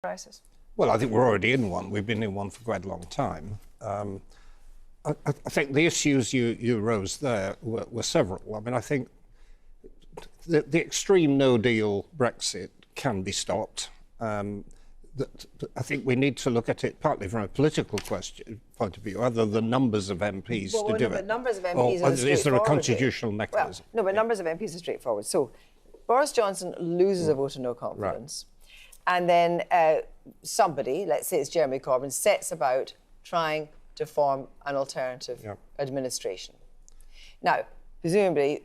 crisis? Well, I think we're already in one. We've been in one for quite a long time. I think the issues you raised there were several. I mean, I think the extreme no-deal Brexit can be stopped. I think we need to look at it partly from a political point of view, other than numbers of MPs to do it. But numbers of MPs are straightforward. Is there a constitutional mechanism? Well, no, but numbers of MPs are straightforward. So Boris Johnson loses a vote of no confidence. Right. And then somebody, let's say it's Jeremy Corbyn, sets about trying to form an alternative administration. Now, presumably,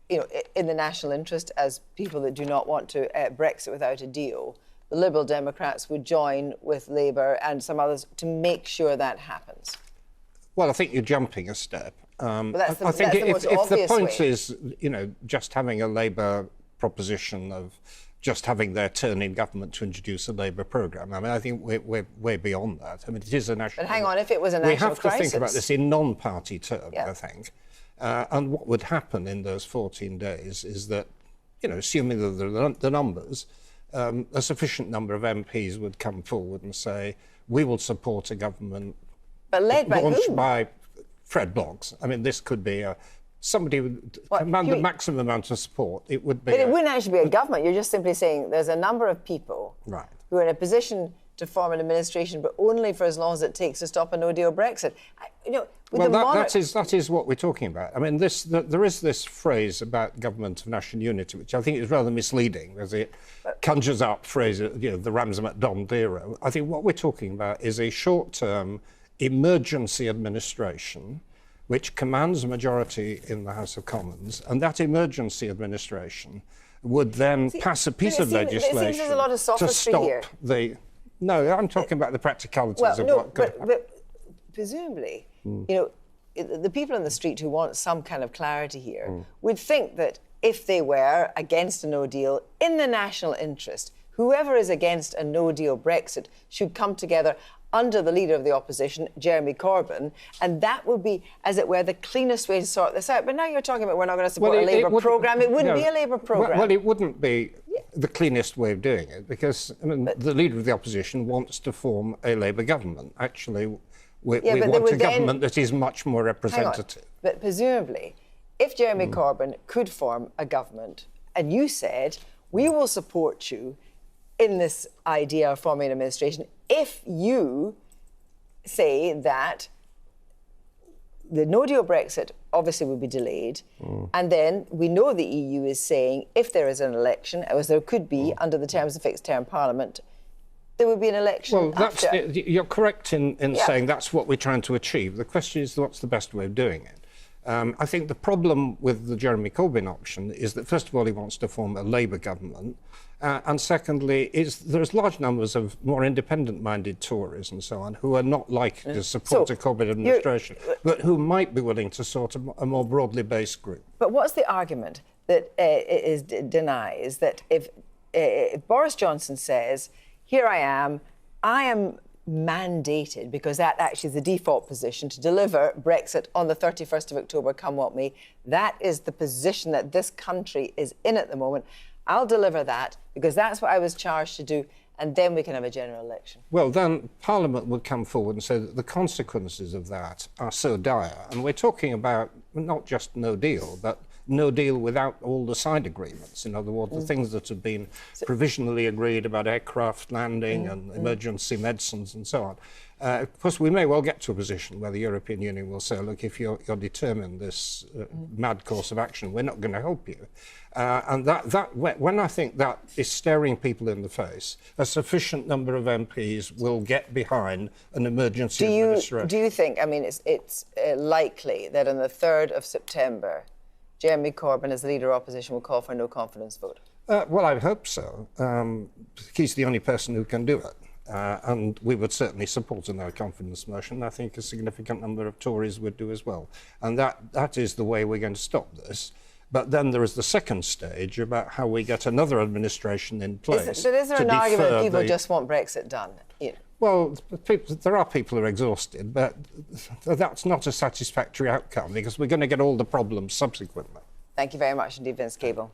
you know, in the national interest, as people that do not want to Brexit without a deal, the Liberal Democrats would join with Labour and some others to make sure that happens. Well, I think you're jumping a step. But that's the, I think that's the most if the point way. is, you know, just having a Labour proposition of just having their turn in government to introduce a Labour programme. I mean, I think we're way beyond that. I mean, it is a national... But hang on, if it was a national crisis... We have to think about this in non-party terms, I think. And what would happen in those 14 days is that, you know, assuming that the numbers, a sufficient number of MPs would come forward and say, we will support a government... But led by launched whom? by Fred Bloggs. I mean, this could be somebody would command the maximum amount of support. It would be... But it wouldn't actually be a government. You're just simply saying there's a number of people who are in a position to form an administration, but only for as long as it takes to stop a no-deal Brexit. You know, well, that is what we're talking about. I mean, there is this phrase about government of national unity, which I think is rather misleading, because it conjures up phrases, you know, the Ramsay Dom Dero. I think what we're talking about is a short-term emergency administration which commands a majority in the House of Commons, and that emergency administration would then pass a piece of legislation there's a lot of to stop here. the... No, I'm talking about the practicalities of what could happen. But presumably, you know, the people in the street who want some kind of clarity here would think that if they were against a no-deal in the national interest, whoever is against a no-deal Brexit should come together under the leader of the opposition, Jeremy Corbyn, and that would be, as it were, the cleanest way to sort this out. But now you're talking about we're not going to support a Labour programme. It wouldn't be a Labour programme. Well, it wouldn't be the cleanest way of doing it, because I mean, the leader of the opposition wants to form a Labour government. Actually, we want a government that is much more representative. But presumably, if Jeremy Corbyn could form a government, and you said, we will support you in this idea of forming an administration, if you say that the no-deal Brexit obviously would be delayed, and then we know the EU is saying if there is an election, as there could be under the terms of fixed-term Parliament, there would be an election after. You're correct in saying that's what we're trying to achieve. The question is, what's the best way of doing it? I think the problem with the Jeremy Corbyn option is that, first of all, he wants to form a Labour government, and secondly, there's large numbers of more independent-minded Tories and so on who are not likely to support a Corbyn administration, but who might be willing to sort of a more broadly based group. But what's the argument that denies that if Boris Johnson says, here I am mandated, because that actually is the default position, to deliver Brexit on the 31st of October, come what may. That is the position that this country is in at the moment. I'll deliver that because that's what I was charged to do, and then we can have a general election. Well, then Parliament would come forward and say that the consequences of that are so dire. And we're talking about not just no deal, but no deal without all the side agreements. In other words, the things that have been provisionally agreed about aircraft landing and emergency medicines and so on. Of course, we may well get to a position where the European Union will say, look, if you're determined this mad course of action, we're not going to help you. And when I think that is staring people in the face, a sufficient number of MPs will get behind an emergency administration. Do you think, I mean, it's likely that on the 3rd of September, Jeremy Corbyn, as the leader of opposition, will call for a no-confidence vote? Well, I hope so. He's the only person who can do it. And we would certainly support a no-confidence motion. I think a significant number of Tories would do as well. And that is the way we're going to stop this. But then there is the second stage about how we get another administration in place. Is there an argument that people just want Brexit done? Yeah. Well, there are people who are exhausted, but that's not a satisfactory outcome, because we're going to get all the problems subsequently. Thank you very much indeed, Vince Cable.